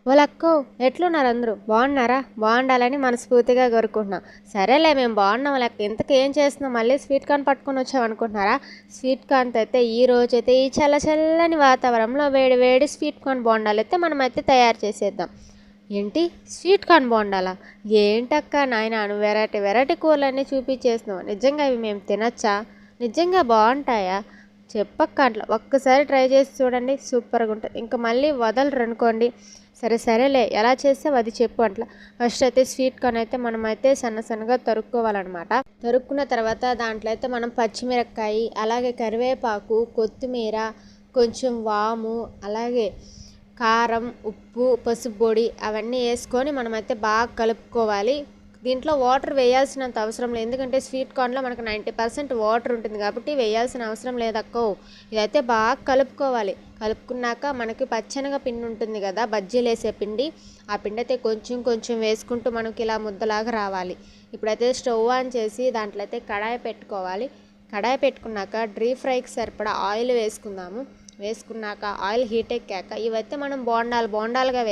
వాళ్ళక్కో ఎట్లున్నారు అందరూ బాగున్నారా? బాగుండాలని మనస్ఫూర్తిగా కోరుకుంటున్నాం. సరేలే మేము బాగున్నాం లెక్క. ఇంతకు ఏం చేస్తున్నాం? మళ్ళీ స్వీట్ కార్న్ పట్టుకొని వచ్చాం అనుకుంటున్నారా? స్వీట్ కార్న్ అయితే ఈ రోజైతే ఈ చల్ల చల్లని వాతావరణంలో వేడి వేడి స్వీట్ కార్న్ బోండాలు అయితే మనమైతే తయారు చేసేద్దాం. ఏంటి స్వీట్ కార్న్ బోండాలా? ఏంటక్క నాయన నువ్వు వెరైటీ వెరైటీ కూరలన్నీ చూపించేస్తున్నావు. నిజంగా ఇవి మేము తినచ్చా? నిజంగా బాగుంటాయా? చెప్పక్క అట్లా ఒక్కసారి ట్రై చేసి చూడండి, సూపర్గా ఉంటుంది. ఇంకా మళ్ళీ వదలరు అనుకోండి. సరేలే ఎలా చేస్తావు అది చెప్పు అట్లా. ఫస్ట్ అయితే స్వీట్ కార్న్ అయితే మనమైతే సన్నగా తరుక్కోవాలన్నమాట. తరుక్కున్న తర్వాత దాంట్లో అయితే మనం పచ్చిమిరపకాయ, అలాగే కరివేపాకు, కొత్తిమీర, కొంచెం వాము, అలాగే కారం, ఉప్పు, పసుపు పొడి అవన్నీ వేసుకొని మనమైతే బాగా కలుపుకోవాలి. దీంట్లో వాటర్ వేయాల్సినంత అవసరం లేదు, ఎందుకంటే స్వీట్ కార్న్లో మనకు 90% వాటర్ ఉంటుంది కాబట్టి వేయాల్సిన అవసరం లేదక్కో. ఇదైతే బాగా కలుపుకోవాలి. కలుపుకున్నాక మనకి పచ్చనగ పిండి ఉంటుంది కదా, బజ్జీలు వేసే పిండి, ఆ పిండి అయితే కొంచెం కొంచెం వేసుకుంటూ మనకి ఇలా ముద్దలాగా రావాలి. ఇప్పుడైతే స్టవ్ ఆన్ చేసి దాంట్లో అయితే కడాయి పెట్టుకోవాలి. కడాయి పెట్టుకున్నాక డీప్ ఫ్రైకి సరిపడా ఆయిల్ వేసుకుందాము. వేసుకున్నాక ఆయిల్ హీట్ ఎక్కాక ఇవైతే మనం బోండాలుగా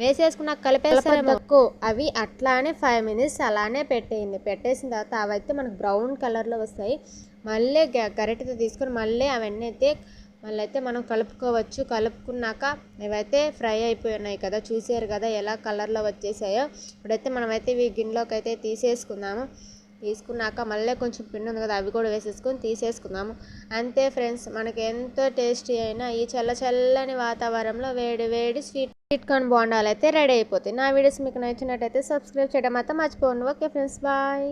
వేసేసుకున్నాక కలిపేసామనుకో అవి అట్లానే 5 minutes అలానే పెట్టేయండి. పెట్టేసిన తర్వాత అవైతే మనకు బ్రౌన్ కలర్లో వస్తాయి. మళ్ళీ గరిటెతో తీసుకొని మళ్ళీ అవన్నీ అయితే మనం కలుపుకోవచ్చు. కలుపుకున్నాక ఇవైతే ఫ్రై అయిపోయినాయి కదా, చూసారు కదా ఎలా కలర్లో వచ్చేసాయో. ఇప్పుడైతే మనమైతే ఇవి గిన్నెలోకి అయితే తీసేసుకుందాము. తీసుకున్నాక మళ్ళీ కొంచెం పిండి ఉంది కదా, అవి కూడా వేసేసుకొని తీసేసుకుందాము. అంతే ఫ్రెండ్స్, మనకి ఎంతో టేస్టీ అయినా ఈ చల్లని వాతావరణంలో వేడి వేడి స్వీట్ కార్న్ బోండాలు అయితే రెడీ అయిపోతాయి. నా వీడియోస్ మీకు నచ్చినట్టయితే సబ్స్క్రైబ్ చేయడం మాత్రం మర్చిపోండి. Okay friends, bye.